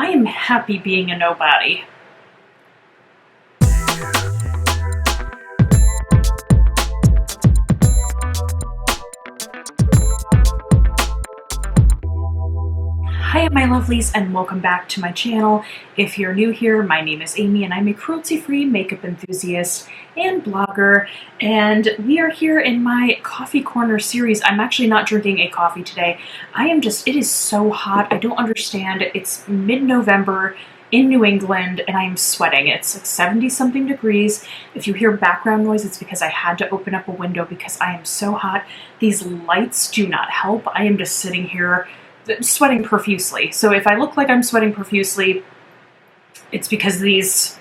I am happy being a nobody. Hi my lovelies, and welcome back to my channel. If you're new here, my name is Amy and I'm a cruelty-free makeup enthusiast and blogger, and we are here in my coffee corner series. I'm actually not drinking a coffee today. It is so hot. I don't understand. It's mid-November in New England and I'm sweating. It's like 70 something degrees. If you hear background noise, it's because I had to open up a window because I am so hot. These lights do not help. I am just sitting here sweating profusely. So if I look like I'm sweating profusely, it's because these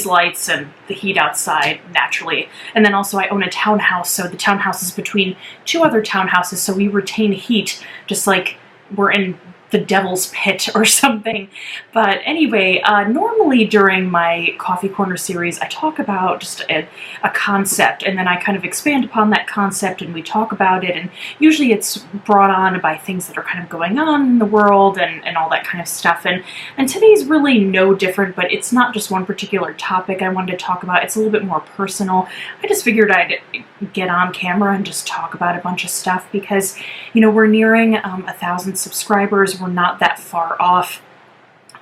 lights and the heat outside naturally. And then also I own a townhouse, so the townhouse is between two other townhouses, so we retain heat just like we're in the devil's pit or something. But anyway, normally during my Coffee Corner series, I talk about just a concept, and then I kind of expand upon that concept and we talk about it, and usually it's brought on by things that are kind of going on in the world and all that kind of stuff. And today's really no different, but it's not just one particular topic I wanted to talk about. It's a little bit more personal. I just figured I'd get on camera and just talk about a bunch of stuff because, you know, we're nearing 1,000 subscribers. We're not that far off.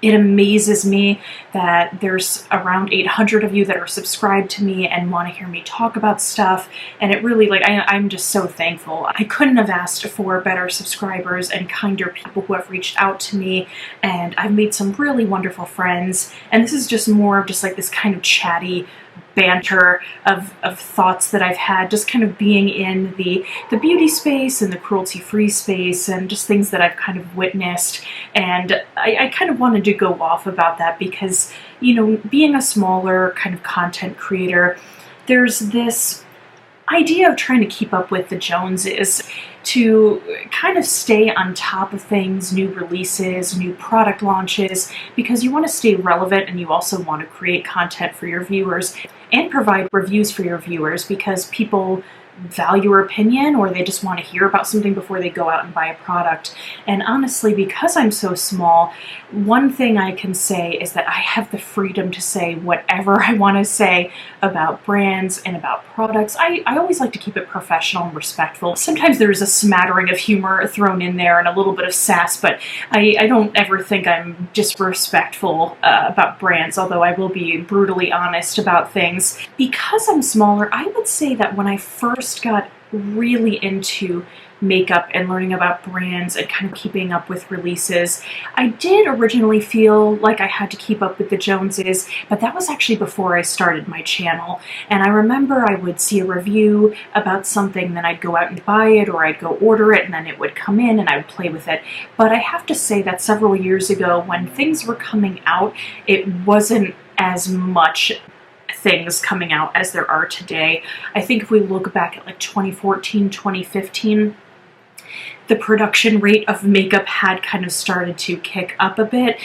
It amazes me that there's around 800 of you that are subscribed to me and want to hear me talk about stuff, and it really, like, I'm just so thankful. I couldn't have asked for better subscribers and kinder people who have reached out to me, and I've made some really wonderful friends, and this is just more of just like this kind of chatty banter of thoughts that I've had, just kind of being in the beauty space and the cruelty-free space and just things that I've kind of witnessed. And I kind of wanted to go off about that because, you know, being a smaller kind of content creator, there's this idea of trying to keep up with the Joneses, to kind of stay on top of things, new releases, new product launches, because you want to stay relevant and you also want to create content for your viewers and provide reviews for your viewers because people value your opinion or they just want to hear about something before they go out and buy a product. And honestly, because I'm so small, one thing I can say is that I have the freedom to say whatever I want to say about brands and about products. I always like to keep it professional and respectful. Sometimes there's a smattering of humor thrown in there and a little bit of sass, but I don't ever think I'm disrespectful about brands, although I will be brutally honest about things. Because I'm smaller, I would say that when I first got really into makeup and learning about brands and kind of keeping up with releases, I did originally feel like I had to keep up with the Joneses, but that was actually before I started my channel. And I remember I would see a review about something, then I'd go out and buy it, or I'd go order it, and then it would come in and I would play with it. But I have to say that several years ago, when things were coming out, it wasn't as much things coming out as there are today. I think if we look back at like 2014, 2015, the production rate of makeup had kind of started to kick up a bit,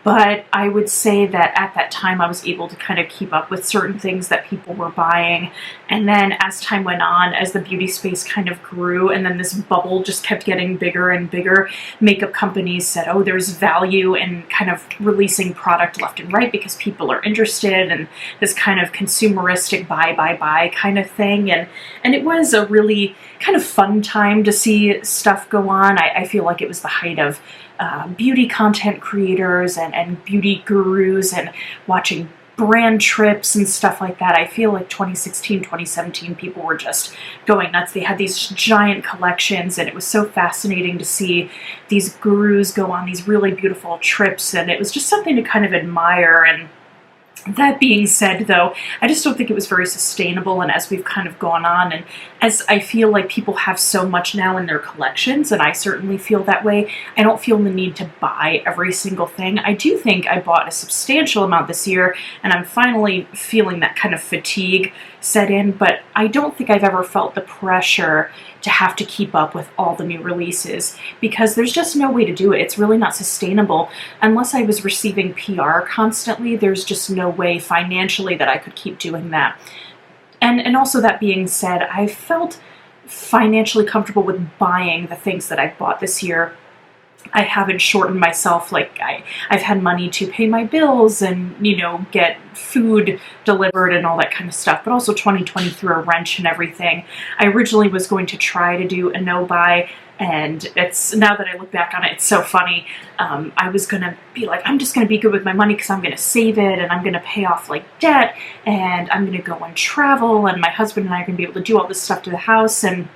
but I would say that at that time I was able to kind of keep up with certain things that people were buying. And then as time went on, as the beauty space kind of grew, and then this bubble just kept getting bigger and bigger, makeup companies said, oh, there's value in kind of releasing product left and right because people are interested, and this kind of consumeristic buy kind of thing. And it was a really kind of fun time to see stuff go on. I feel like it was the height of beauty content creators and beauty gurus and watching brand trips and stuff like that. I feel like 2016, 2017, people were just going nuts. They had these giant collections, and it was so fascinating to see these gurus go on these really beautiful trips, and it was just something to kind of admire. And that being said, though, I just don't think it was very sustainable, and as we've kind of gone on, and as I feel like people have so much now in their collections, and I certainly feel that way, I don't feel the need to buy every single thing. I do think I bought a substantial amount this year, and I'm finally feeling that kind of fatigue set in, but I don't think I've ever felt the pressure to have to keep up with all the new releases, because there's just no way to do it. It's really not sustainable. Unless I was receiving PR constantly, there's just no way financially that I could keep doing that. And also, that being said, I felt financially comfortable with buying the things that I bought this year. I haven't shortened myself. Like I've had money to pay my bills and, you know, get food delivered and all that kind of stuff, but also 2020 threw a wrench and everything. I originally was going to try to do a no-buy, and it's, now that I look back on it, it's so funny. I was gonna be like, I'm just gonna be good with my money because I'm gonna save it and I'm gonna pay off like debt and I'm gonna go and travel and my husband and I are gonna be able to do all this stuff to the house. And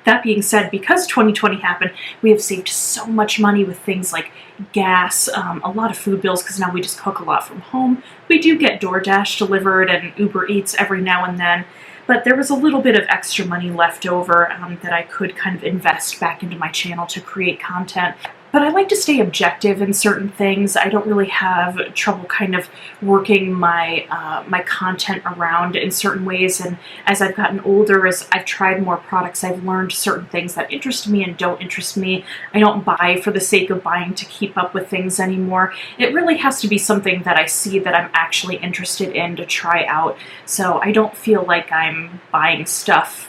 that being said, because 2020 happened, we have saved so much money with things like gas, a lot of food bills, because now we just cook a lot from home. We do get DoorDash delivered and Uber Eats every now and then, but there was a little bit of extra money left over that I could kind of invest back into my channel to create content. But I like to stay objective in certain things. I don't really have trouble kind of working my my content around in certain ways. And as I've gotten older, as I've tried more products, I've learned certain things that interest me and don't interest me. I don't buy for the sake of buying to keep up with things anymore. It really has to be something that I see that I'm actually interested in to try out. So I don't feel like I'm buying stuff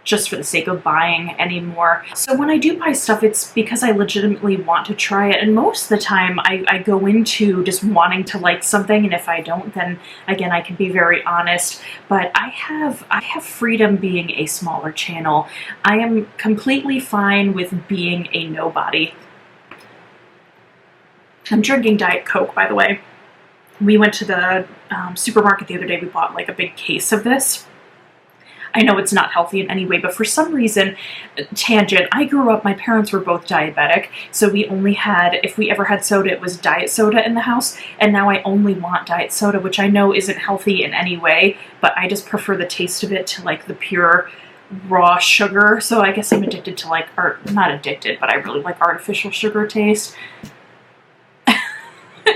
just for the sake of buying anymore. So when I do buy stuff, it's because I legitimately want to try it. And most of the time I go into just wanting to like something. And if I don't, then again, I can be very honest. But I have freedom being a smaller channel. I am completely fine with being a nobody. I'm drinking Diet Coke, by the way. We went to the supermarket the other day. We bought like a big case of this. I know it's not healthy in any way, but for some reason, tangent, I grew up, my parents were both diabetic, so we only had, if we ever had soda, it was diet soda in the house, and now I only want diet soda, which I know isn't healthy in any way, but I just prefer the taste of it to like the pure raw sugar. So I guess I'm addicted to like, or not addicted, but I really like artificial sugar taste.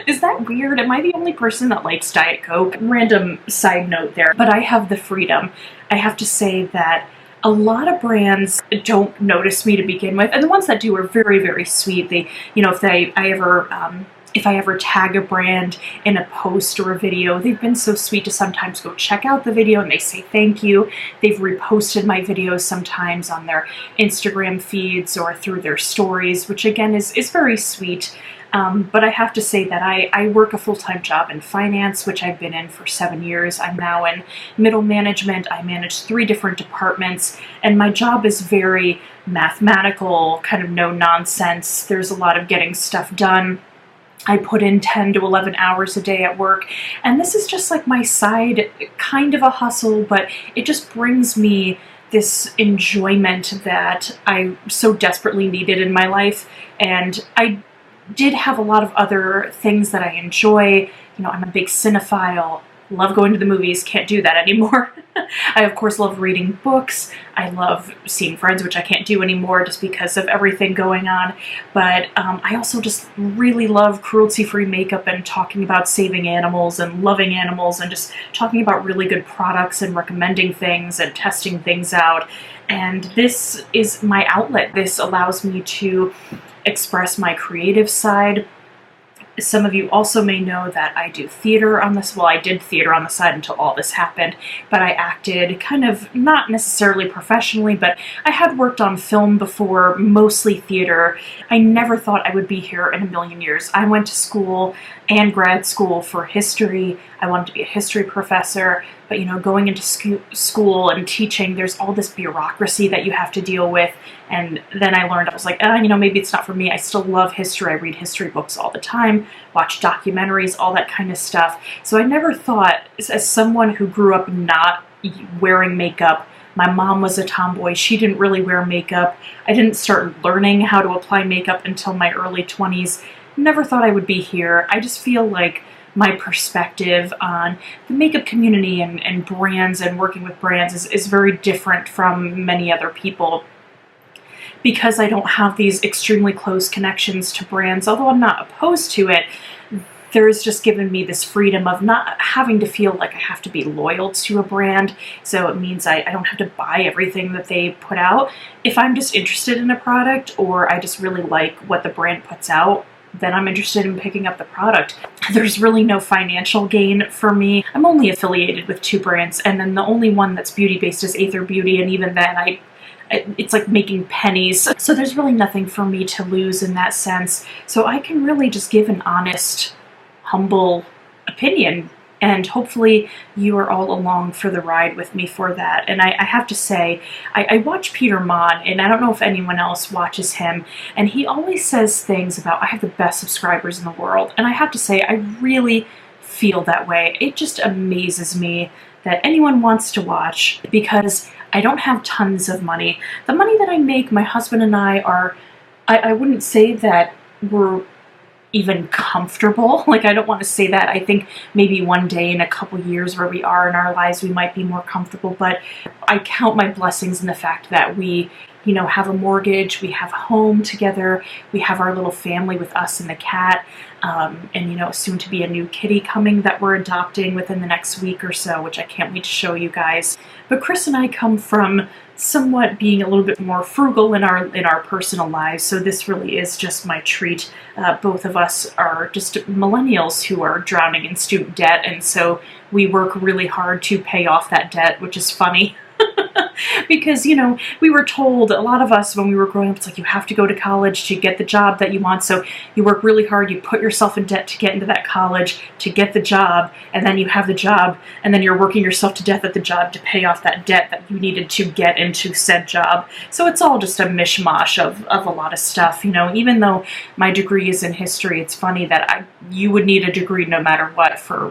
Is that weird? Am I the only person that likes Diet Coke? Random side note there, but I have the freedom. I have to say that a lot of brands don't notice me to begin with, and the ones that do are very, very sweet. They, you know, if I ever tag a brand in a post or a video, they've been so sweet to sometimes go check out the video and they say thank you. They've reposted my videos sometimes on their Instagram feeds or through their stories, which again is very sweet. But I have to say that I work a full-time job in finance, which I've been in for 7 years. I'm now in middle management. I manage 3 different departments, and my job is very mathematical, kind of no nonsense. There's a lot of getting stuff done. I put in 10 to 11 hours a day at work, and this is just like my side kind of a hustle, but it just brings me this enjoyment that I so desperately needed in my life. And I did have a lot of other things that I enjoy. You know, I'm a big cinephile, love going to the movies, can't do that anymore. I of course love reading books. I love seeing friends, which I can't do anymore just because of everything going on. But I also just really love cruelty-free makeup and talking about saving animals and loving animals and just talking about really good products and recommending things and testing things out. And this is my outlet. This allows me to express my creative side. Some of you also may know that I do theater on this. Well, I did theater on the side until all this happened, but I acted kind of not necessarily professionally, but I had worked on film before, mostly theater. I never thought I would be here in a million years. I went to school and grad school for history. I wanted to be a history professor, but you know, going into school and teaching, there's all this bureaucracy that you have to deal with. And then I learned, I was like, you know, maybe it's not for me. I still love history. I read history books all the time, watch documentaries, all that kind of stuff. So I never thought, as someone who grew up not wearing makeup, my mom was a tomboy. She didn't really wear makeup. I didn't start learning how to apply makeup until my early 20s. Never thought I would be here. I just feel like my perspective on the makeup community and brands and working with brands is very different from many other people, because I don't have these extremely close connections to brands. Although I'm not opposed to it, there's just given me this freedom of not having to feel like I have to be loyal to a brand. So it means I don't have to buy everything that they put out. If I'm just interested in a product, or I just really like what the brand puts out, then I'm interested in picking up the product. There's really no financial gain for me. I'm only affiliated with 2 brands, and then the only one that's beauty-based is Aether Beauty, and even then it's like making pennies. So there's really nothing for me to lose in that sense. So I can really just give an honest, humble opinion, and hopefully you are all along for the ride with me for that. And I have to say, I watch Peter Mon, and I don't know if anyone else watches him, and he always says things about, I have the best subscribers in the world. And I have to say, I really feel that way. It just amazes me that anyone wants to watch, because I don't have tons of money. The money that I make, my husband and I are, I wouldn't say that we're even comfortable. Like, I don't want to say that. I think maybe one day in a couple years where we are in our lives, we might be more comfortable, but I count my blessings in the fact that we, you know, have a mortgage, we have a home together, we have our little family with us and the cat, and, you know, soon to be a new kitty coming that we're adopting within the next week or so, which I can't wait to show you guys. But Chris and I come from somewhat being a little bit more frugal in our personal lives, so this really is just my treat. Both of us are just millennials who are drowning in student debt, and so we work really hard to pay off that debt, which is funny. Because, you know, we were told, a lot of us when we were growing up, it's like, you have to go to college to get the job that you want, so you work really hard, you put yourself in debt to get into that college, to get the job, and then you have the job, and then you're working yourself to death at the job to pay off that debt that you needed to get into said job. So it's all just a mishmash of a lot of stuff, you know. Even though my degree is in history, it's funny that you would need a degree no matter what for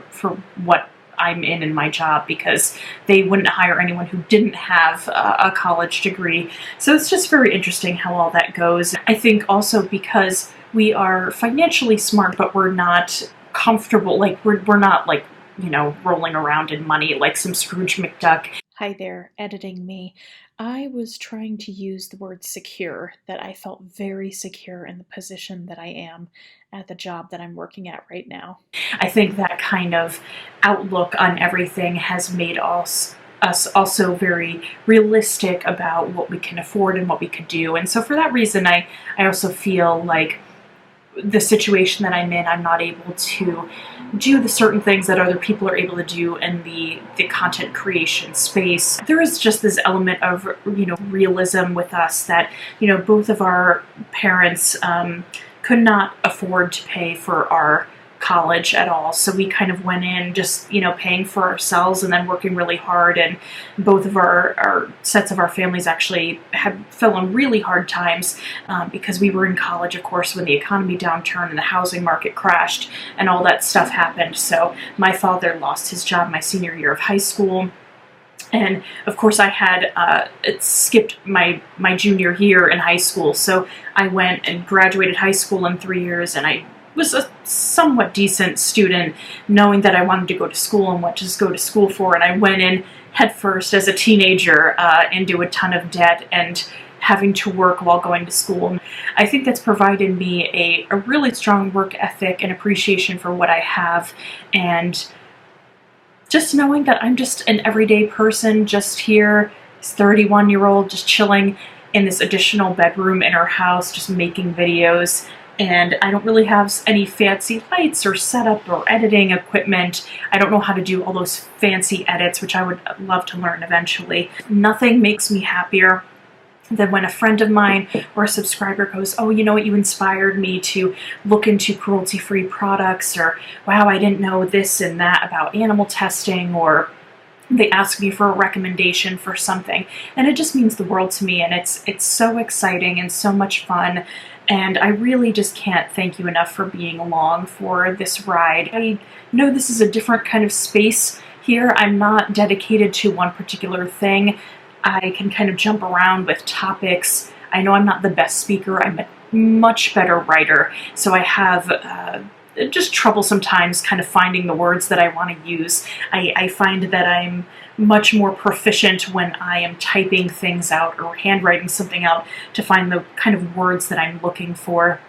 what I'm in my job, because they wouldn't hire anyone who didn't have a college degree. So it's just very interesting how all that goes. I think also because we are financially smart, but we're not comfortable, like we're not like, you know, rolling around in money like some Scrooge McDuck. Hi there, editing me. I was trying to use the word secure, that I felt very secure in the position that I am at the job that I'm working at right now. I think that kind of outlook on everything has made us also very realistic about what we can afford and what we could do. And so for that reason, I also feel like the situation that I'm in, I'm not able to do the certain things that other people are able to do in the content creation space. There is just this element of, you know, realism with us that, you know, both of our parents could not afford to pay for our college at all. So we kind of went in just, you know, paying for ourselves and then working really hard. And both of our sets of our families actually fell on really hard times because we were in college, of course, when the economy downturned and the housing market crashed and all that stuff happened. So my father lost his job my senior year of high school. And of course I had skipped my junior year in high school. So I went and graduated high school in 3 years, and I was a somewhat decent student, knowing that I wanted to go to school and what to go to school for. And I went in headfirst as a teenager into a ton of debt and having to work while going to school. I think that's provided me a really strong work ethic and appreciation for what I have, and just knowing that I'm just an everyday person, just here, this 31-year-old, just chilling in this additional bedroom in our house, just making videos. And I don't really have any fancy lights or setup or editing equipment. I don't know how to do all those fancy edits, which I would love to learn eventually. Nothing makes me happier than when a friend of mine or a subscriber goes, oh, you know what, you inspired me to look into cruelty-free products, or wow, I didn't know this and that about animal testing, or they ask me for a recommendation for something. And it just means the world to me, and it's so exciting and so much fun. And I really just can't thank you enough for being along for this ride. I know this is a different kind of space here. I'm not dedicated to one particular thing. I can kind of jump around with topics. I know I'm not the best speaker. I'm a much better writer. So I have just trouble sometimes kind of finding the words that I want to use. I find that I'm much more proficient when I am typing things out or handwriting something out to find the kind of words that I'm looking for.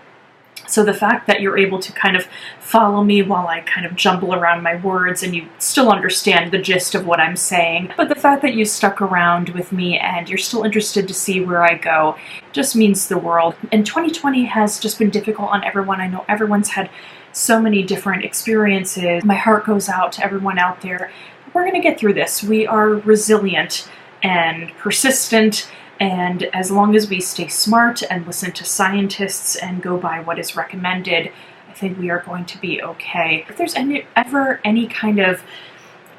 So the fact that you're able to kind of follow me while I kind of jumble around my words and you still understand the gist of what I'm saying, but the fact that you stuck around with me and you're still interested to see where I go just means the world. And 2020 has just been difficult on everyone. I know everyone's had so many different experiences. My heart goes out to everyone out there. We're going to get through this. We are resilient and persistent And as long as we stay smart and listen to scientists and go by what is recommended, I think we are going to be okay. If there's ever any kind of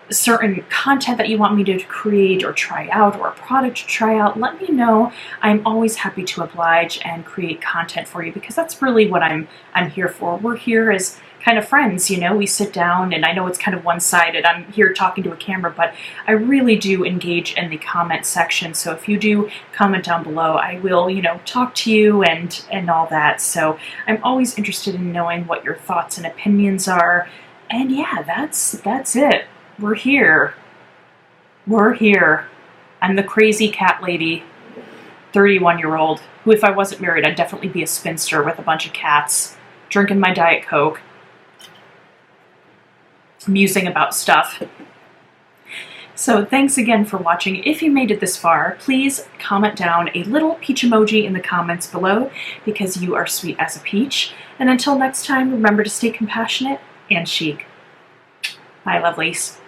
certain content that you want me to create or try out, or a product to try out, let me know. I'm always happy to oblige and create content for you, because that's really what I'm here for. We're here as kind of friends, you know. We sit down, and I know it's kind of one-sided. I'm here talking to a camera, but I really do engage in the comment section. So if you do comment down below, I will, you know, talk to you and all that. So I'm always interested in knowing what your thoughts and opinions are. And yeah, that's it. We're here. We're here. I'm the crazy cat lady, 31-year-old, who, if I wasn't married, I'd definitely be a spinster with a bunch of cats, drinking my Diet Coke, musing about stuff. So thanks again for watching. If you made it this far, please comment down a little peach emoji in the comments below, because you are sweet as a peach. And until next time, remember to stay compassionate and chic. Bye, lovelies.